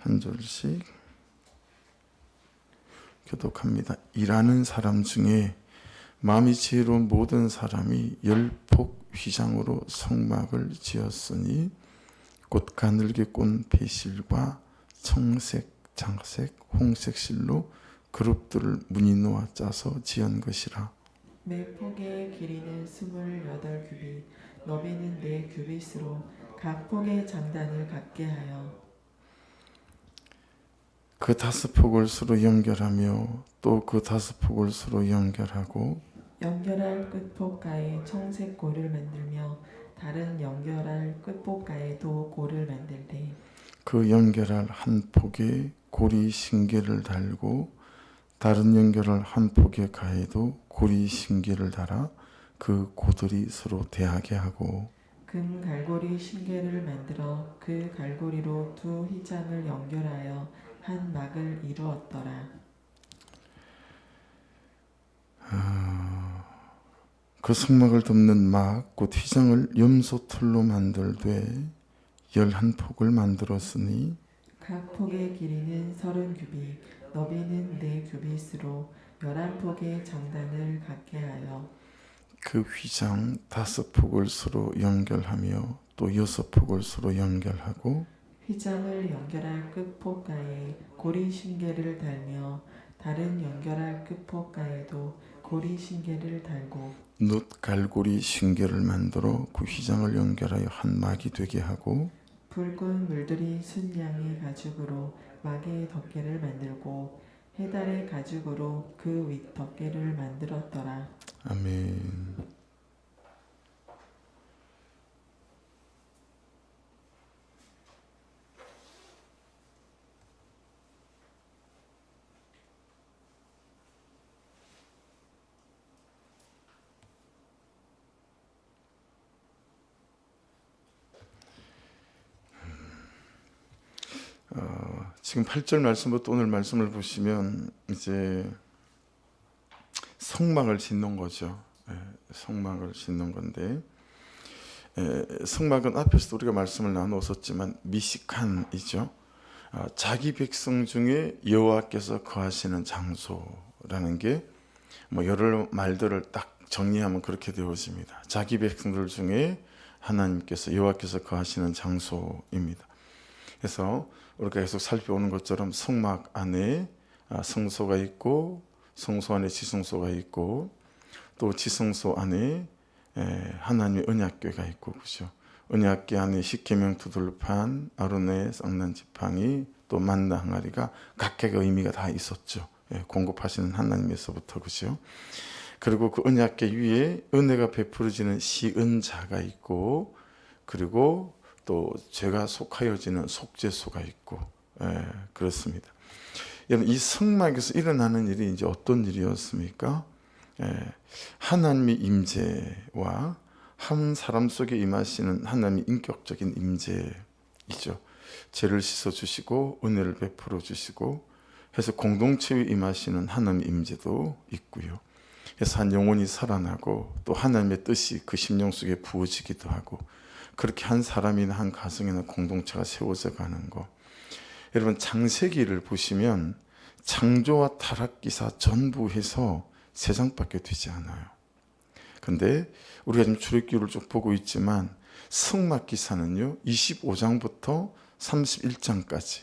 한 절씩 교독합니다. 일하는 사람 중에 마음이 지혜로운 모든 사람이 열폭 휘장으로 성막을 지었으니 곧 가늘게 꼰 배실과 청색, 장색, 홍색 실로 그룹들을 무늬 놓아 짜서 지은 것이라. 매 폭의 길이는 28규빗, 너비는 4규빗으로 각 폭의 장단을 같게 하여 그 5폭을 서로 연결하며 또 그 5폭을 서로 연결하고 연결할 끝폭가에 청색 골을 만들며 다른 연결할 끝폭가에도 골을 만들되 그 연결할 한 폭에 고리 신개를 달고 다른 연결할 한 폭의 가에도 고리 신개를 달아 그 고들이 서로 대하게 하고 금 갈고리 신개를 만들어 그 갈고리로 두 휘장을 연결하여 한 막을 이루었더라. 그 성막을 덮는 막 곧 휘장을 염소틀로 만들되 11폭을 만들었으니 각 폭의 길이는 30규빗, 너비는 4규빗으로 11폭의 장단을 갖게 하여 그 휘장 5폭을 서로 연결하며 또 6폭을 서로 연결하고 휘장을 연결할 끝폭가에 고리 신개를 달며 다른 연결할 끝폭가에도 고리 신개를 달고 놋 갈고리 신개를 만들어 그 휘장을 연결하여 한 막이 되게 하고 붉은 물들이 순양의 가죽으로 막의 덮개를 만들고 해달의 가죽으로 그 윗 덮개를 만들었더라. 아멘. 지금 8절 말씀부터 오늘 말씀을 보시면 이제 성막을 짓는 거죠. 성막을 짓는 건데 성막은 앞에서도 우리가 말씀을 나누었었지만 미식한이죠. 자기 백성 중에 여호와께서 거하시는 장소라는 게 뭐 여러 말들을 딱 정리하면 그렇게 되어집니다. 자기 백성들 중에 하나님께서 여호와께서 거하시는 장소입니다. 그래서 우리가 계속 살펴오는 것처럼 성막 안에 성소가 있고 성소 안에 지성소가 있고 또 지성소 안에 하나님의 언약궤가 있고 그죠. 언약궤 안에 십계명 두들판, 아론의 쌍난 지팡이, 또 만나 항아리가 각각의 의미가 다 있었죠. 공급하시는 하나님에서부터 그죠. 그리고 그 언약궤 위에 은혜가 베풀어지는 시은자가 있고 그리고 또 죄가 속하여지는 속죄소가 있고 그렇습니다. 여러분 이 성막에서 일어나는 일이 이제 어떤 일이었습니까? 하나님의 임재와 한 사람 속에 임하시는 하나님의 인격적인 임재이죠. 죄를 씻어주시고 은혜를 베풀어 주시고 해서 공동체에 임하시는 하나님의 임재도 있고요. 그래서 한 영혼이 살아나고 또 하나님의 뜻이 그 심령 속에 부어지기도 하고 그렇게 한 사람이나 한 가정이나 공동체가 세워져 가는 거. 여러분 창세기를 보시면 창조와 타락기사 전부 해서 3장밖에 되지 않아요. 근데 우리가 지금 출애굽기를 쭉 보고 있지만 성막기사는요 25장부터 31장까지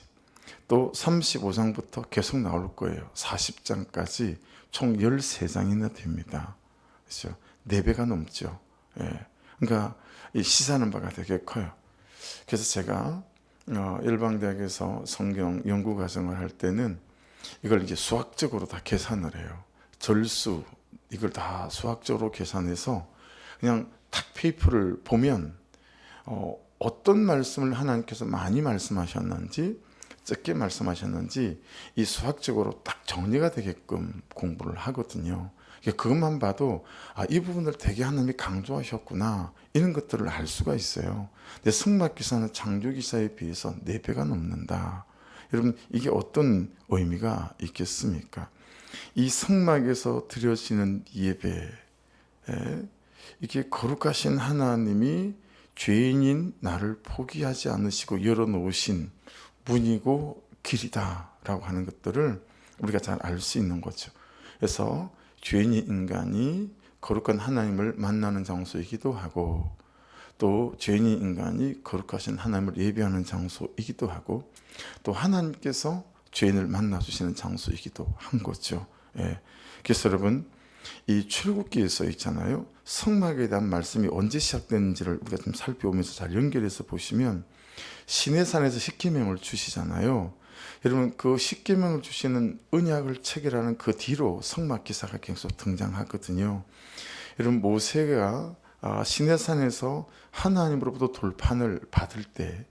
또 35장부터 계속 나올 거예요. 40장까지 총 13장이나 됩니다. 그렇죠? 4배가 넘죠. 그러니까 시사하는 바가 되게 커요. 그래서 제가 일방대학에서 성경 연구 과정을 할 때는 이걸 이제 수학적으로 다 계산을 해요. 절수 이걸 다 수학적으로 계산해서 그냥 탁 페이퍼를 보면 어떤 말씀을 하나님께서 많이 말씀하셨는지 적게 말씀하셨는지 이 수학적으로 딱 정리가 되게끔 공부를 하거든요. 그것만 봐도 이 부분을 되게 하나님이 강조하셨구나 이런 것들을 알 수가 있어요. 근데 성막기사는 창조기사에 비해서 4배가 넘는다. 여러분 이게 어떤 의미가 있겠습니까? 이 성막에서 드려지는 예배 이게 거룩하신 하나님이 죄인인 나를 포기하지 않으시고 열어놓으신 문이고 길이다라고 하는 것들을 우리가 잘 알 수 있는 거죠. 그래서 죄인인 인간이 거룩한 하나님을 만나는 장소이기도 하고, 또 죄인인 인간이 거룩하신 하나님을 예배하는 장소이기도 하고, 또 하나님께서 죄인을 만나주시는 장소이기도 한 거죠. 예. 그래서 여러분, 이 출애굽기에 써 있잖아요. 성막에 대한 말씀이 언제 시작됐는지를 우리가 좀 살펴보면서 잘 연결해서 보시면, 시내산에서 십계명을 주시잖아요. 여러분, 그 십계명을 주시는 언약을 체결하는 그 뒤로 성막 기사가 계속 등장하거든요. 여러분, 모세가 시내산에서 하나님으로부터 돌판을 받을 때,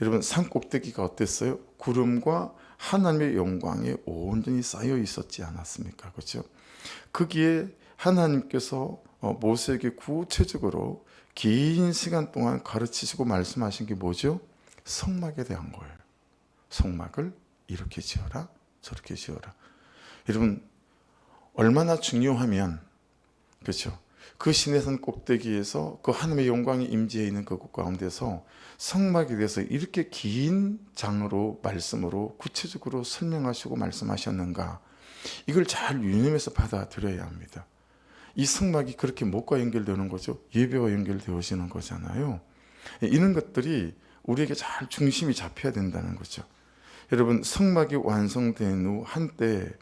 여러분, 산 꼭대기가 어땠어요? 구름과 하나님의 영광에 온전히 쌓여 있었지 않았습니까? 그렇죠? 거기에 하나님께서 모세에게 구체적으로 긴 시간 동안 가르치시고 말씀하신 게 뭐죠? 성막에 대한 거예요. 성막을 이렇게 지어라, 저렇게 지어라. 여러분, 얼마나 중요하면, 그렇죠? 그 시내산 꼭대기에서 그 하나님의 영광이 임재해 있는 그곳 가운데서 성막에 대해서 이렇게 긴 장으로 말씀으로 구체적으로 설명하시고 말씀하셨는가, 이걸 잘 유념해서 받아들여야 합니다. 이 성막이 그렇게 무엇과 연결되는 거죠? 예배와 연결되어지는 거잖아요. 이런 것들이 우리에게 잘 중심이 잡혀야 된다는 거죠. 여러분, 성막이 완성된 후 한때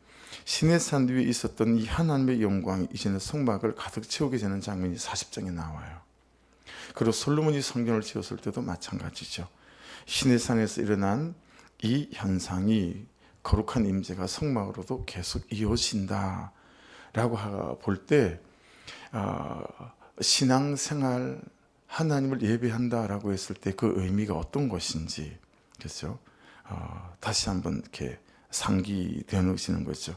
시내산 위에 있었던 이 하나님의 영광이 이제는 성막을 가득 채우게 되는 장면이 40장에 나와요. 그리고 솔로몬이 성전을 지었을 때도 마찬가지죠. 시내산에서 일어난 이 현상이 거룩한 임재가 성막으로도 계속 이어진다 라고 볼 때, 신앙생활, 하나님을 예배한다라고 했을 때 그 의미가 어떤 것인지, 그렇죠? 다시 한번 이렇게 상기되어 놓으시는 거죠.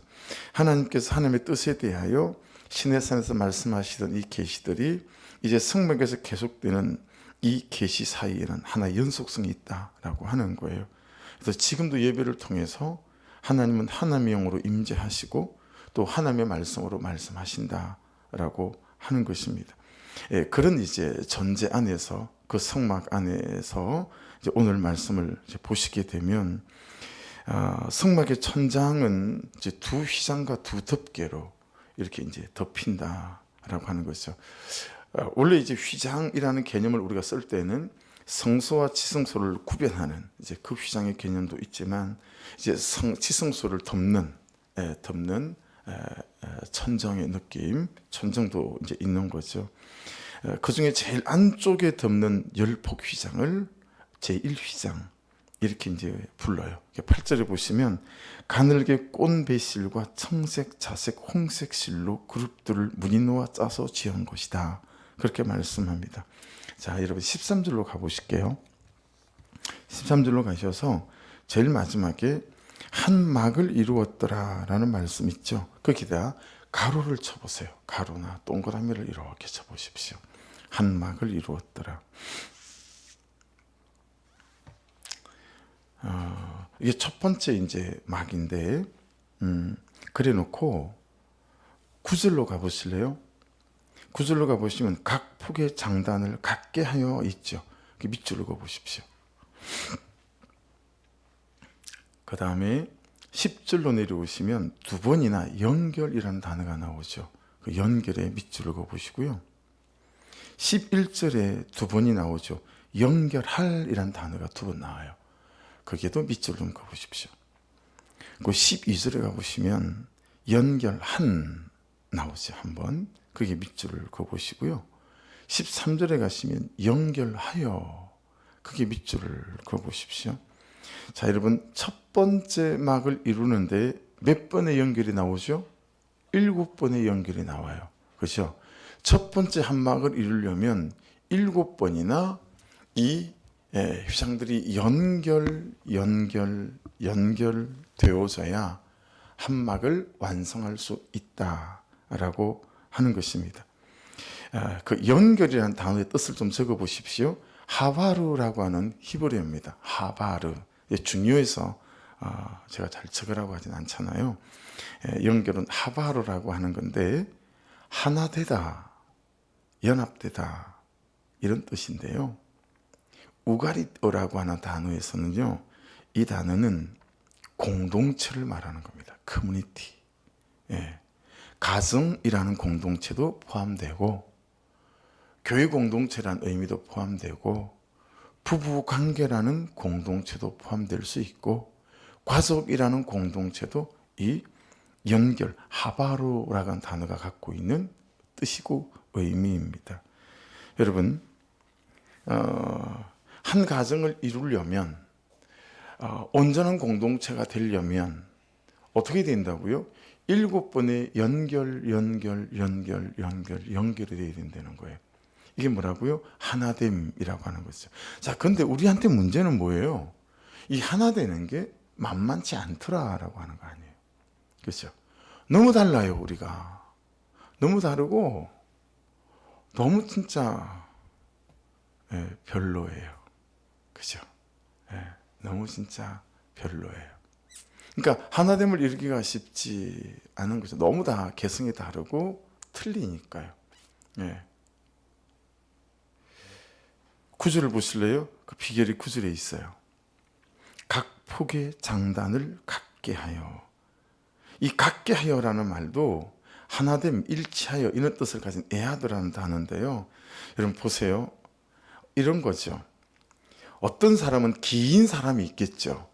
하나님께서 하나님의 뜻에 대하여 시내산에서 말씀하시던 이 계시들이 이제 성막에서 계속되는 이 계시 사이에는 하나의 연속성이 있다라고 하는 거예요. 그래서 지금도 예배를 통해서 하나님은 하나님의 영으로 임재하시고 또 하나님의 말씀으로 말씀하신다라고 하는 것입니다. 예, 그런 이제 전제 안에서, 그 성막 안에서 이제 오늘 말씀을 이제 보시게 되면, 성막의 천장은 이제 두 휘장과 두 덮개로 이렇게 이제 덮인다라고 하는 것이죠. 원래 이제 휘장이라는 개념을 우리가 쓸 때는 성소와 지성소를 구별하는 이제 그 휘장의 개념도 있지만, 이제 지성소를 덮는 천정의 느낌, 천정도 이제 있는 거죠. 그 중에 제일 안쪽에 덮는 열폭 휘장을 제1휘장 이렇게 이제 불러요. 8절에 보시면 가늘게 꽃배실과 청색, 자색, 홍색 실로 그룹들을 무늬 놓아 짜서 지은 것이다. 그렇게 말씀합니다. 자, 여러분 13절로 가보실게요. 13절로 가셔서 제일 마지막에 한 막을 이루었더라 라는 말씀 있죠. 거기다 가로를 쳐보세요. 가로나 동그라미를 이렇게 쳐보십시오. 한 막을 이루었더라. 이게 첫 번째 이제 막인데, 그래 놓고 9절로 가보실래요? 9절로 가보시면 각 폭의 장단을 같게 하여 있죠. 밑줄을 그어보십시오. 그 다음에 10절로 내려오시면 두 번이나 연결이라는 단어가 나오죠. 그 연결에 밑줄을 그어보시고요. 11절에 두 번이 나오죠. 연결할이라는 단어가 두 번 나와요. 거기에도 밑줄 좀 그어보십시오. 그 12절에 가보시면 연결한 나오죠. 한번 거기에 밑줄을 그어보시고요. 13절에 가시면 연결하여 거기에 밑줄을 그어보십시오. 자, 여러분 첫 번째 막을 이루는데 몇 번의 연결이 나오죠? 7번의 연결이 나와요. 그렇죠? 첫 번째 한 막을 이루려면 7번이나 이 휘장들이 연결되어져야 한 막을 완성할 수 있다라고 하는 것입니다. 그 연결이라는 단어의 뜻을 좀 적어 보십시오. 하바르라고 하는 히브리어입니다. 하바르. 중요해서 제가 잘 적으라고 하진 않잖아요. 연결은 하바르라고 하는 건데, 하나 되다, 연합되다 이런 뜻인데요. 우가리어라고 하는 단어에서는요, 이 단어는 공동체를 말하는 겁니다. 커뮤니티. 예. 가정이라는 공동체도 포함되고 교회 공동체라는 의미도 포함되고 부부 관계라는 공동체도 포함될 수 있고 가족이라는 공동체도 이 연결, 하바루라고 하는 단어가 갖고 있는 뜻이고 의미입니다. 여러분, 한 가정을 이루려면 온전한 공동체가 되려면 어떻게 된다고요? 7번의 연결이 돼야 된다는 거예요. 이게 뭐라고요? 하나됨이라고 하는 거죠. 자, 근데 우리한테 문제는 뭐예요? 이 하나 되는 게 만만치 않더라라고 하는 거 아니에요. 그렇죠? 너무 달라요, 우리가. 너무 다르고 너무 진짜 별로예요. 그죠? 너무 진짜 별로예요. 그러니까 하나됨을 이루기가 쉽지 않은 거죠. 너무 다 개성이 다르고 틀리니까요. 구절을 보실래요? 그 비결이 구절에 있어요. 각 폭의 장단을 같게 하여. 이 같게 하여라는 말도 하나됨, 일치하여 이런 뜻을 가진 에하드라는 단어인데요. 여러분 보세요. 이런 거죠. 어떤 사람은 긴 사람이 있겠죠.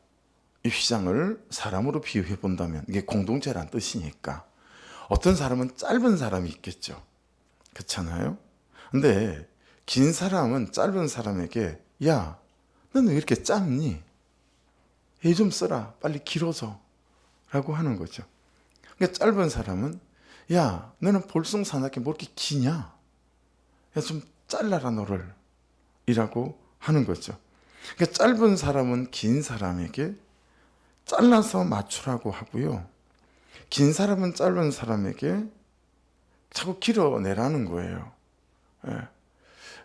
이 휘장을 사람으로 비유해 본다면 이게 공동체란 뜻이니까. 어떤 사람은 짧은 사람이 있겠죠. 그렇잖아요. 근데 긴 사람은 짧은 사람에게 야, 너는 왜 이렇게 짧니? 얘 좀 써라. 빨리 길어져. 라고 하는 거죠. 그러니까 짧은 사람은 야, 너는 볼썽사납게 뭐 이렇게 기냐? 야, 좀 잘라라 너를. 이라고 하는 거죠. 그러니까 짧은 사람은 긴 사람에게 잘라서 맞추라고 하고요. 긴 사람은 짧은 사람에게 자꾸 길어내라는 거예요.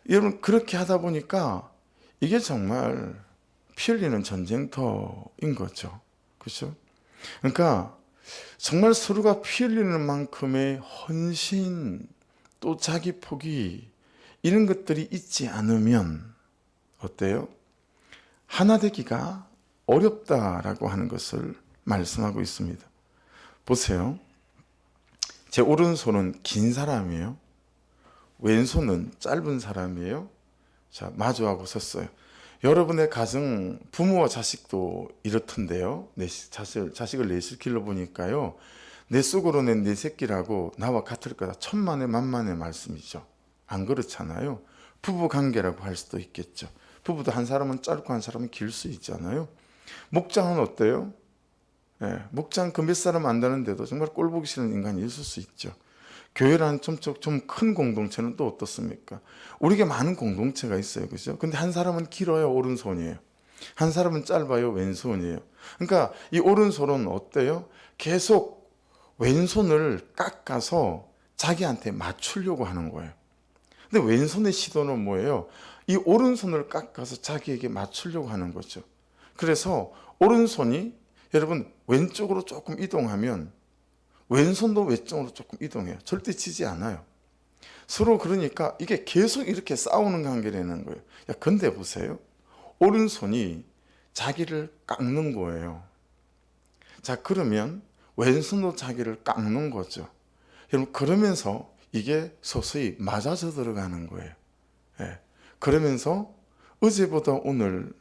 여러분 그렇게 하다 보니까 이게 정말 피 흘리는 전쟁터인 거죠. 그렇죠? 그러니까 정말 서로가 피 흘리는 만큼의 헌신 또 자기 포기 이런 것들이 있지 않으면 어때요? 하나 되기가 어렵다라고 하는 것을 말씀하고 있습니다. 보세요. 제 오른손은 긴 사람이에요. 왼손은 짧은 사람이에요. 자, 마주하고 섰어요. 여러분의 가정, 부모와 자식도 이렇던데요. 자식을 넷을 길러 보니까요. 내 쑥으로 낸 네 새끼라고 나와 같을 거다. 천만의 만만의 말씀이죠. 안 그렇잖아요. 부부 관계라고 할 수도 있겠죠. 부부도 한 사람은 짧고 한 사람은 길 수 있잖아요. 목장은 어때요? 목장 그 몇 사람 안다는데도 정말 꼴보기 싫은 인간이 있을 수 있죠. 교회라는 좀 큰 공동체는 또 어떻습니까? 우리에게 많은 공동체가 있어요. 그죠? 근데 한 사람은 길어요. 오른손이에요. 한 사람은 짧아요. 왼손이에요. 그러니까 이 오른손은 어때요? 계속 왼손을 깎아서 자기한테 맞추려고 하는 거예요. 근데 왼손의 시도는 뭐예요? 이 오른손을 깎아서 자기에게 맞추려고 하는 거죠. 그래서 오른손이 여러분 왼쪽으로 조금 이동하면 왼손도 왼쪽으로 조금 이동해요. 절대 치지 않아요. 서로 그러니까 이게 계속 이렇게 싸우는 관계라는 거예요. 야, 근데 보세요. 오른손이 자기를 깎는 거예요. 자, 그러면 왼손도 자기를 깎는 거죠. 여러분 그러면서 이게 서서히 맞아져 들어가는 거예요. 그러면서 어제보다 오늘,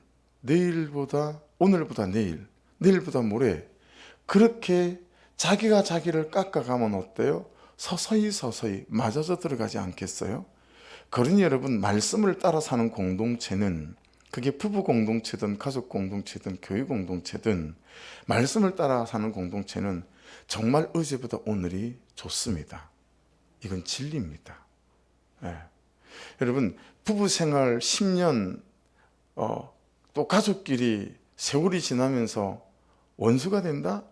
내일보다 오늘보다 내일, 내일보다 모레 그렇게 자기가 자기를 깎아가면 어때요? 서서히 맞아져 들어가지 않겠어요? 그러니 여러분 말씀을 따라 사는 공동체는 그게 부부 공동체든 가족 공동체든 교회 공동체든 말씀을 따라 사는 공동체는 정말 어제보다 오늘이 좋습니다. 이건 진리입니다. 여러분 부부 생활 10년 또 가족끼리 세월이 지나면서 원수가 된다?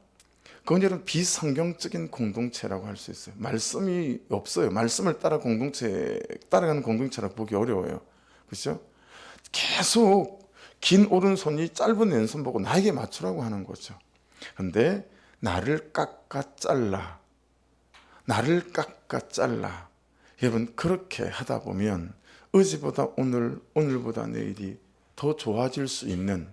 그건 여러분 비성경적인 공동체라고 할 수 있어요. 말씀이 없어요. 말씀을 따라가는 공동체라고 보기 어려워요. 그렇죠? 계속 긴 오른손이 짧은 왼손 보고 나에게 맞추라고 하는 거죠. 그런데 나를 깎아 잘라. 여러분 그렇게 하다 보면 어제보다 오늘, 오늘보다 내일이 더 좋아질 수 있는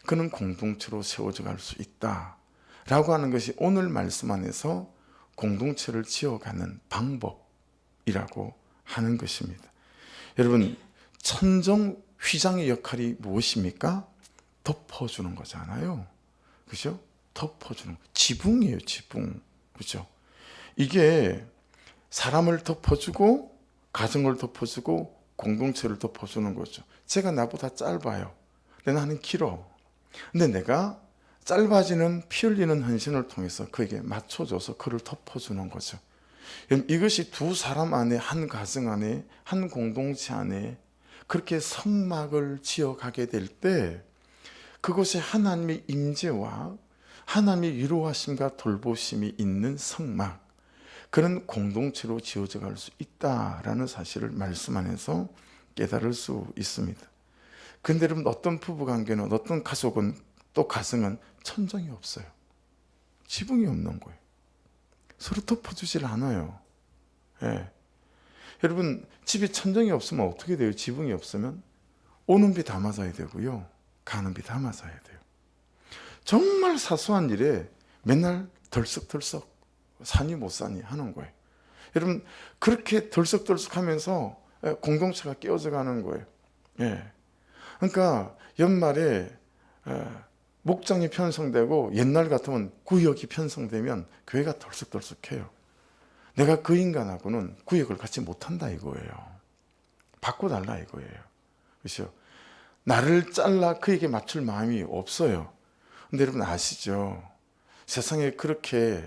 그는 공동체로 세워져 갈 수 있다라고 하는 것이 오늘 말씀 안에서 공동체를 지어가는 방법이라고 하는 것입니다. 여러분, 천정 휘장의 역할이 무엇입니까? 덮어주는 거잖아요. 그죠? 덮어주는 거. 지붕이에요, 지붕. 그죠? 이게 사람을 덮어주고 가정을 덮어주고 공동체를 덮어주는 거죠. 제가 나보다 짧아요. 근데 나는 길어. 근데 내가 짧아지는 피 흘리는 헌신을 통해서 그에게 맞춰줘서 그를 덮어주는 거죠. 이것이 두 사람 안에, 한 가정 안에, 한 공동체 안에 그렇게 성막을 지어가게 될 때 그곳에 하나님의 임재와 하나님의 위로하심과 돌보심이 있는 성막, 그런 공동체로 지어져 갈 수 있다라는 사실을 말씀 안에서 깨달을 수 있습니다. 근데 여러분, 어떤 부부관계는, 어떤 가족은, 또 가정은 천정이 없어요. 지붕이 없는 거예요. 서로 덮어주질 않아요. 예. 여러분, 집에 천정이 없으면 어떻게 돼요? 지붕이 없으면 오는 비 다 맞아야 되고요, 가는 비 다 맞아야 돼요. 정말 사소한 일에 맨날 덜썩덜썩 사니 못 사니 하는 거예요. 여러분, 그렇게 덜썩덜썩하면서 공동체가 깨어져 가는 거예요. 예. 그러니까 연말에 목장이 편성되고 옛날 같으면 구역이 편성되면 교회가 덜썩덜썩해요. 내가 그 인간하고는 구역을 같이 못한다 이거예요. 바꿔달라 이거예요. 그렇죠? 나를 잘라 그에게 맞출 마음이 없어요. 근데 여러분 아시죠? 세상에 그렇게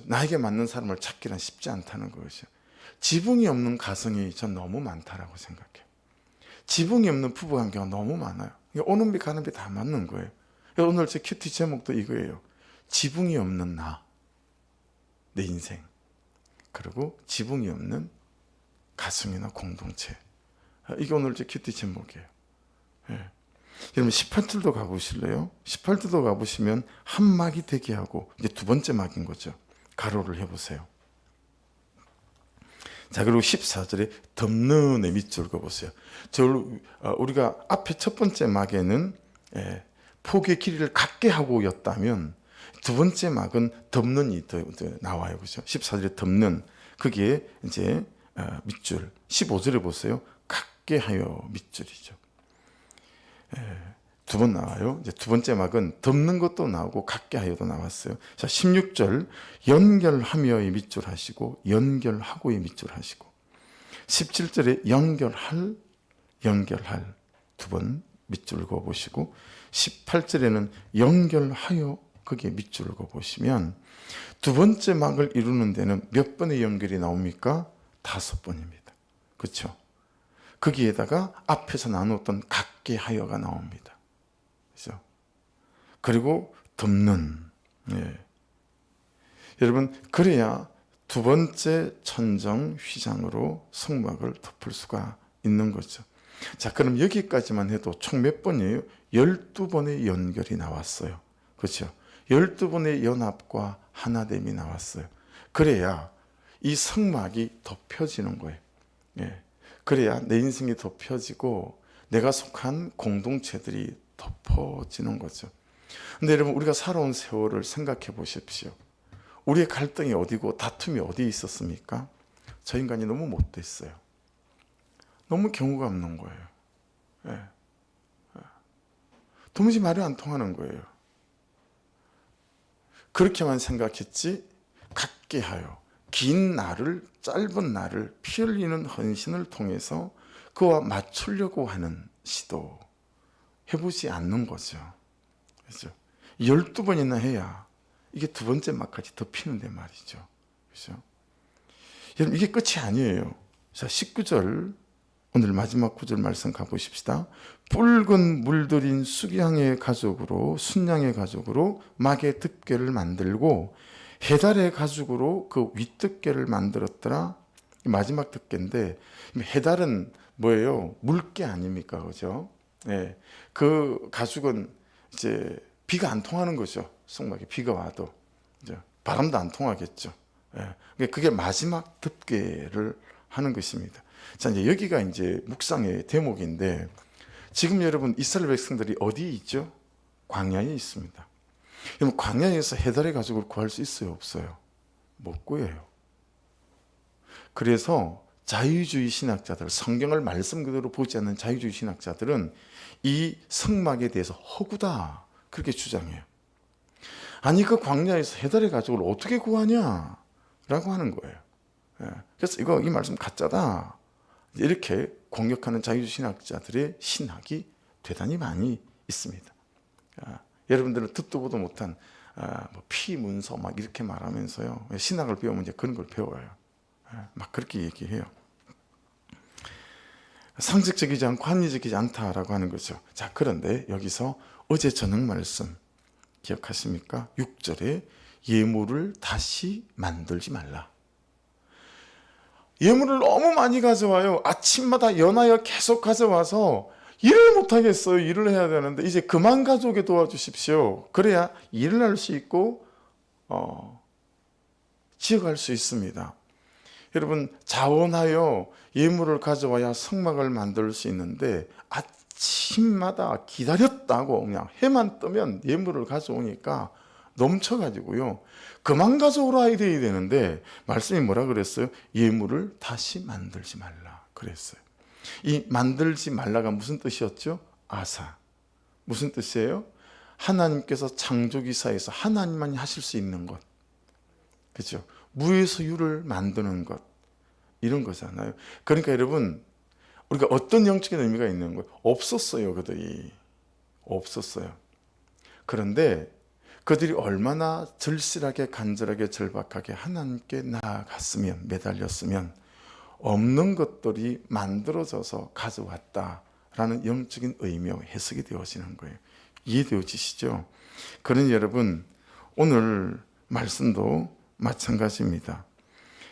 나에게 맞는 사람을 찾기는 쉽지 않다는 것이죠. 지붕이 없는 가정이 전 너무 많다라고 생각해요. 지붕이 없는 부부관계가 너무 많아요. 오는 비 가는 비 다 맞는 거예요. 오늘 제 큐티 제목도 이거예요. 지붕이 없는 나, 내 인생. 그리고 지붕이 없는 가정이나 공동체. 이게 오늘 제 큐티 제목이에요. 예. 여러분 18절도 가보실래요? 18절도 가보시면 한 막이 되게 하고, 이제 두 번째 막인 거죠. 가로를 해보세요. 자, 그리고 14절에 덮는의 밑줄 그어보세요. 우리가 앞에 첫 번째 막에는 폭의 길이를 갖게 하고였다면, 두 번째 막은 덮는이 나와요. 그죠? 14절에 덮는, 그게 이제 밑줄. 15절에 보세요. 갖게 하여 밑줄이죠. 두 번 나와요. 이제 두 번째 막은 덮는 것도 나오고 갖게 하여도 나왔어요. 자, 16절 연결하며의 밑줄 하시고 연결하고의 밑줄 하시고, 17절에 연결할 두 번 밑줄 그어 보시고, 18절에는 연결하여 거기에 밑줄 그어 보시면 두 번째 막을 이루는 데는 몇 번의 연결이 나옵니까? 5번입니다. 그렇죠? 거기에다가 앞에서 나누었던 갖게 하여가 나옵니다. 그렇죠? 그리고 덮는. 예. 여러분, 그래야 두 번째 천정 휘장으로 성막을 덮을 수가 있는 거죠. 자, 그럼 여기까지만 해도 총 몇 번이에요? 12번의 연결이 나왔어요. 그렇죠? 12번의 연합과 하나됨이 나왔어요. 그래야 이 성막이 덮여지는 거예요. 예. 그래야 내 인생이 덮여지고 내가 속한 공동체들이 덮어지는 거죠. 근데 여러분, 우리가 살아온 세월을 생각해 보십시오. 우리의 갈등이 어디고 다툼이 어디에 있었습니까? 저 인간이 너무 못됐어요. 너무 경우가 없는 거예요. 예. 도무지 말이 안 통하는 거예요. 그렇게만 생각했지, 갖게 하여 긴 날을, 짧은 날을 피 흘리는 헌신을 통해서 그와 맞추려고 하는 시도 해보지 않는 거죠. 그렇죠? 12번이나 해야 이게 두 번째 막까지 덮이는데 말이죠. 그렇죠? 여러분, 이게 끝이 아니에요. 자, 19절, 오늘 마지막 구절 말씀 가보십시다. 붉은 물들인 수양의 가죽으로, 순양의 가죽으로 막의 덮개를 만들고 해달의 가죽으로 그 윗덮개를 만들었더라. 마지막 덮개인데, 해달은 뭐예요? 물개 아닙니까? 그죠? 예. 그 가죽은 이제 비가 안 통하는 거죠. 성막에 비가 와도. 이제 바람도 안 통하겠죠. 예. 그게 마지막 덮개를 하는 것입니다. 자, 이제 여기가 이제 묵상의 대목인데, 지금 여러분 이스라엘 백성들이 어디에 있죠? 광야에 있습니다. 그럼 광야에서 해달의 가족을 구할 수 있어요, 없어요? 못 구해요. 그래서 자유주의 신학자들, 성경을 말씀 그대로 보지 않는 자유주의 신학자들은 이 성막에 대해서 허구다 그렇게 주장해요. 아니 그 광야에서 해달의 가족을 어떻게 구하냐 라고 하는 거예요. 그래서 이 말씀 가짜다 이렇게 공격하는 자유주의 신학자들의 신학이 대단히 많이 있습니다. 여러분들은 듣도 보도 못한 피문서 막 이렇게 말하면서요, 신학을 배우면 이제 그런 걸 배워요. 막 그렇게 얘기해요. 상식적이지 않고 합리적이지 않다라고 하는 거죠. 자, 그런데 여기서 어제 저녁 말씀 기억하십니까? 6절에 예물을 다시 만들지 말라. 예물을 너무 많이 가져와요. 아침마다 연하여 계속 가져와서 일을 못하겠어요. 일을 해야 되는데 이제 그만 가져오게 도와주십시오. 그래야 일을 할 수 있고 지어갈 수 있습니다. 여러분, 자원하여 예물을 가져와야 성막을 만들 수 있는데 아침마다 기다렸다고 그냥 해만 뜨면 예물을 가져오니까 넘쳐가지고요, 그만 가져오라 해야 되는데 말씀이 뭐라 그랬어요? 예물을 다시 만들지 말라 그랬어요. 이 만들지 말라가 무슨 뜻이었죠? 아사. 무슨 뜻이에요? 하나님께서 창조기사에서 하나님만이 하실 수 있는 것, 그렇죠? 무에서 유를 만드는 것, 이런 거잖아요. 그러니까 여러분, 우리가 어떤 영적인 의미가 있는 거예요? 없었어요. 그들이 없었어요. 그런데 그들이 얼마나 절실하게 간절하게 절박하게 하나님께 나아갔으면, 매달렸으면 없는 것들이 만들어져서 가져왔다라는 영적인 의미와 해석이 되어지는 거예요. 이해되어지시죠? 그러니 여러분, 오늘 말씀도 마찬가지입니다.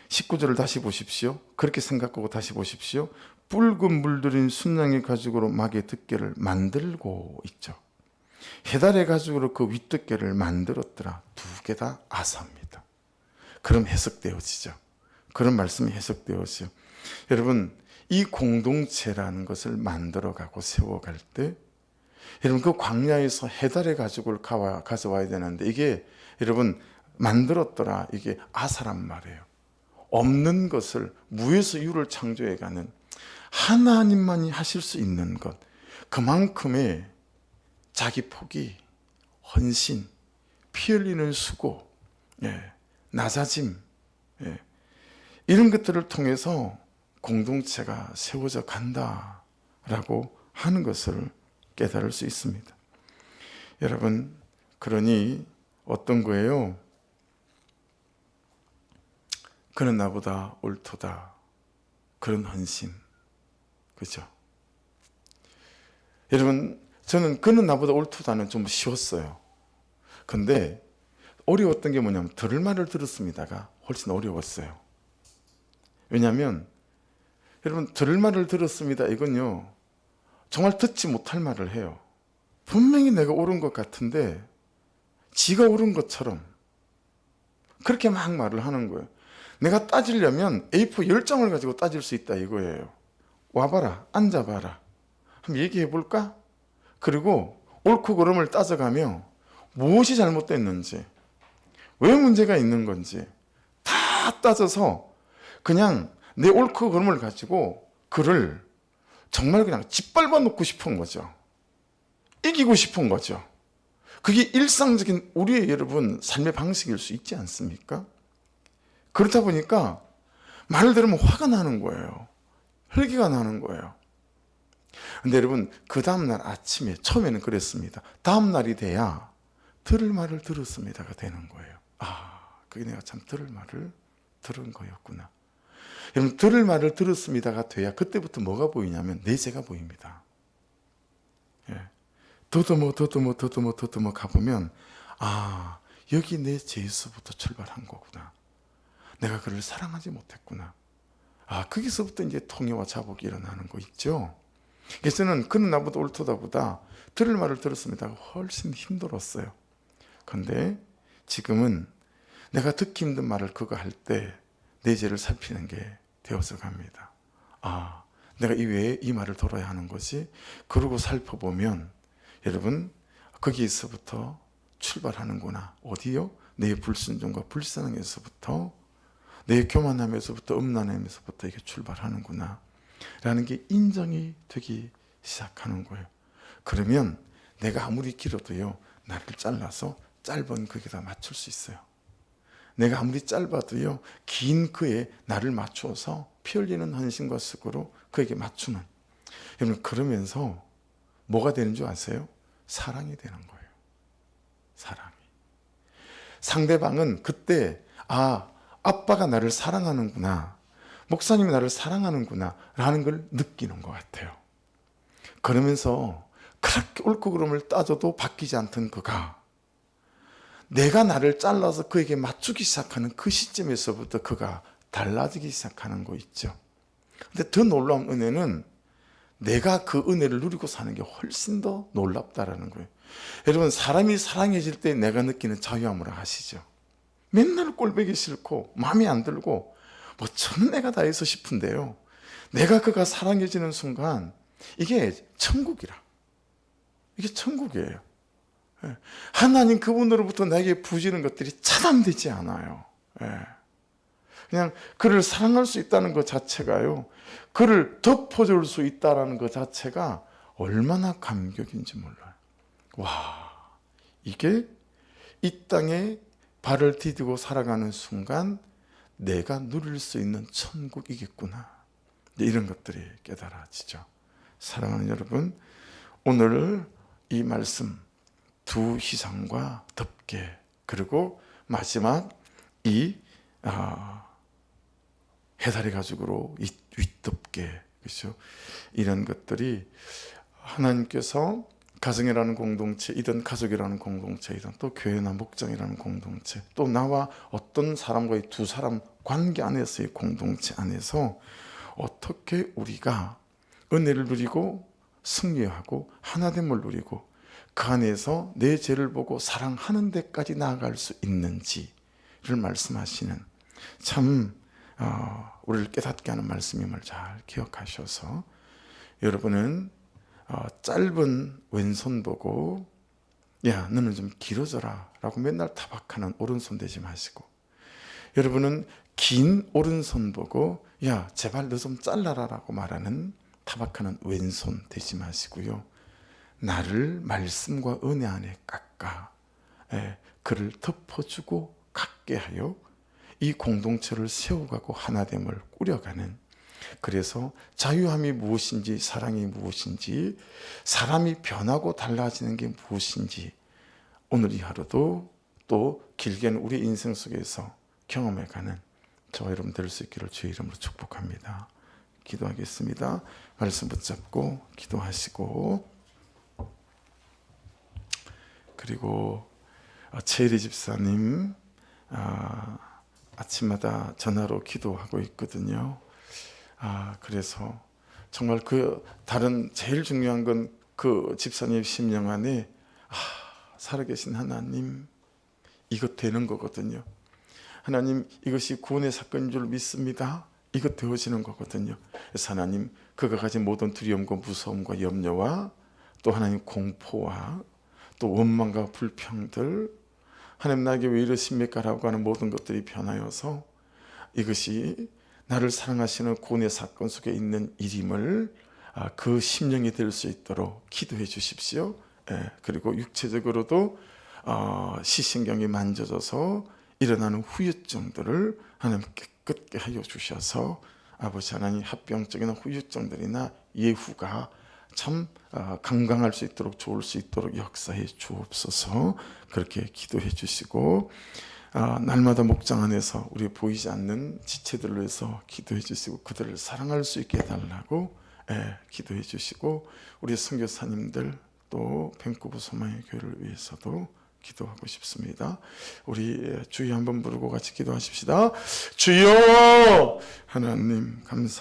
19절을 다시 보십시오. 그렇게 생각하고 다시 보십시오. 붉은 물들인 순양의 가죽으로 막의 덮개를 만들고 있죠. 해달의 가죽으로 그 윗덮개를 만들었더라. 두 개 다 아사입니다. 그럼 해석되어지죠. 그런 말씀이 해석되어지죠. 여러분, 이 공동체라는 것을 만들어가고 세워갈 때, 여러분 그 광야에서 해달의 가죽을 가져와야 되는데 이게 여러분 만들었더라, 이게 아사란 말이에요. 없는 것을 무에서 유를 창조해가는 하나님만이 하실 수 있는 것, 그만큼의 자기 포기, 헌신, 피 흘리는 수고, 낮아짐, 이런 것들을 통해서 공동체가 세워져 간다라고 하는 것을 깨달을 수 있습니다. 여러분, 그러니 어떤 거예요? 그는 나보다 옳도다. 그런 헌신. 그렇죠? 여러분, 저는 그는 나보다 옳도다는 좀 쉬웠어요. 근데 어려웠던 게 뭐냐면 들을 말을 들었습니다가 훨씬 어려웠어요. 왜냐하면 여러분, 들을 말을 들었습니다, 이건요 정말 듣지 못할 말을 해요. 분명히 내가 옳은 것 같은데 지가 옳은 것처럼 그렇게 막 말을 하는 거예요. 내가 따지려면 A4 10장을 가지고 따질 수 있다 이거예요. 와봐라, 앉아봐라, 한번 얘기해 볼까? 그리고 옳고 그름을 따져가며 무엇이 잘못됐는지, 왜 문제가 있는 건지 다 따져서 그냥 내 옳고 그름을 가지고 그를 정말 그냥 짓밟아 놓고 싶은 거죠. 이기고 싶은 거죠. 그게 일상적인 우리의 여러분 삶의 방식일 수 있지 않습니까? 그렇다 보니까 말을 들으면 화가 나는 거예요. 혈기가 나는 거예요. 근데 여러분, 그 다음날 아침에, 처음에는 그랬습니다. 다음날이 돼야 들을 말을 들었습니다가 되는 거예요. 그게 내가 참 들을 말을 들은 거였구나. 여러분, 들을 말을 들었습니다가 돼야 그때부터 뭐가 보이냐면 내재가 보입니다. 더듬어 가보면 여기 내 죄에서부터 출발한 거구나. 내가 그를 사랑하지 못했구나. 거기서부터 이제 통해와 자복이 일어나는 거 있죠. 그래서 저는 그는 나보다 옳도다보다 들을 말을 들었습니다가 훨씬 힘들었어요. 그런데 지금은 내가 듣기 힘든 말을 그거 할 때 내 죄를 살피는 게 되어서 갑니다. 내가 이 외에 이 말을 들어야 하는 거지. 그러고 살펴보면 여러분, 거기에서부터 출발하는구나. 어디요? 내 불순종과 불사랑에서부터, 내 교만함에서부터, 음란함에서부터 이게 출발하는구나 라는 게 인정이 되기 시작하는 거예요. 그러면 내가 아무리 길어도요, 나를 잘라서 짧은 거기다 맞출 수 있어요. 내가 아무리 짧아도요, 긴 그에 나를 맞추어서 피 흘리는 헌신과 수고로 그에게 맞추는, 여러분, 그러면서 뭐가 되는 줄 아세요? 사랑이 되는 거예요. 사랑이. 상대방은 그때 아빠가 나를 사랑하는구나, 목사님이 나를 사랑하는구나 라는 걸 느끼는 것 같아요. 그러면서 그렇게 옳고 그름을 따져도 바뀌지 않던 그가 내가 나를 잘라서 그에게 맞추기 시작하는 그 시점에서부터 그가 달라지기 시작하는 거 있죠. 근데 더 놀라운 은혜는 내가 그 은혜를 누리고 사는 게 훨씬 더 놀랍다라는 거예요. 여러분, 사람이 사랑해질 때 내가 느끼는 자유함을 아시죠? 맨날 꼴보기 싫고 마음에 안 들고 뭐 저는 내가 다 해서 싶은데요, 내가 그가 사랑해지는 순간 이게 천국이라. 이게 천국이에요. 하나님 그분으로부터 나에게 부지는 것들이 차단되지 않아요. 그냥 그를 사랑할 수 있다는 것 자체가요, 그를 덮어줄 수 있다는 것 자체가 얼마나 감격인지 몰라요. 와, 이게 이 땅에 발을 디디고 살아가는 순간 내가 누릴 수 있는 천국이겠구나, 이런 것들이 깨달아지죠. 사랑하는 여러분, 오늘 이 말씀 두 희상과 덮개, 그리고 마지막 이 해다리 가죽으로 이 윗덮개, 그렇죠? 이런 것들이 하나님께서 가정이라는 공동체이든 가족이라는 공동체이든 또 교회나 목장이라는 공동체, 또 나와 어떤 사람과의 두 사람 관계 안에서의 공동체 안에서 어떻게 우리가 은혜를 누리고 승리하고 하나됨을 누리고 그 안에서 내 죄를 보고 사랑하는 데까지 나아갈 수 있는지를 말씀하시는, 참 우리를 깨닫게 하는 말씀임을 잘 기억하셔서, 여러분은 짧은 왼손 보고 야 너는 좀 길어져라 라고 맨날 타박하는 오른손 되지 마시고, 여러분은 긴 오른손 보고 야 제발 너 좀 잘라라 라고 말하는 타박하는 왼손 되지 마시고요, 나를 말씀과 은혜 안에 깎아 그를 덮어주고 갖게 하여 이 공동체를 세워가고 하나됨을 꾸려가는, 그래서 자유함이 무엇인지, 사랑이 무엇인지, 사람이 변하고 달라지는 게 무엇인지 오늘 이 하루도 또 길게는 우리 인생 속에서 경험해가는 저와 여러분 될 수 있기를 주의 이름으로 축복합니다. 기도하겠습니다. 말씀 붙잡고 기도하시고, 그리고 최혜리 집사님 아침마다 전화로 기도하고 있거든요. 그래서 정말 그 다른 제일 중요한 건 그 집사님 심령 안에 살아계신 하나님, 이것 되는 거거든요. 하나님, 이것이 구원의 사건인 줄 믿습니다. 이것 되어지는 거거든요. 그래서 하나님, 그가 가진 모든 두려움과 무서움과 염려와 또 하나님 공포와 또 원망과 불평들, 하나님 나에게 왜 이러십니까? 라고 하는 모든 것들이 변하여서 이것이 나를 사랑하시는 구원의 사건 속에 있는 일임을 그 심령이 될 수 있도록 기도해 주십시오. 그리고 육체적으로도 시신경이 만져져서 일어나는 후유증들을 하나님 깨끗게 하여 주셔서 아버지 하나님, 합병증이나 후유증들이나 예후가 참 강강할 수 있도록, 좋을 수 있도록 역사해 주옵소서. 그렇게 기도해 주시고, 날마다 목장 안에서 우리 보이지 않는 지체들을 위해서 기도해 주시고 그들을 사랑할 수 있게 해달라고 기도해 주시고, 우리 선교사님들 또 밴쿠버 소망의 교회를 위해서도 기도하고 싶습니다. 우리 주여 한번 부르고 같이 기도하십시다. 주여! 하나님 감사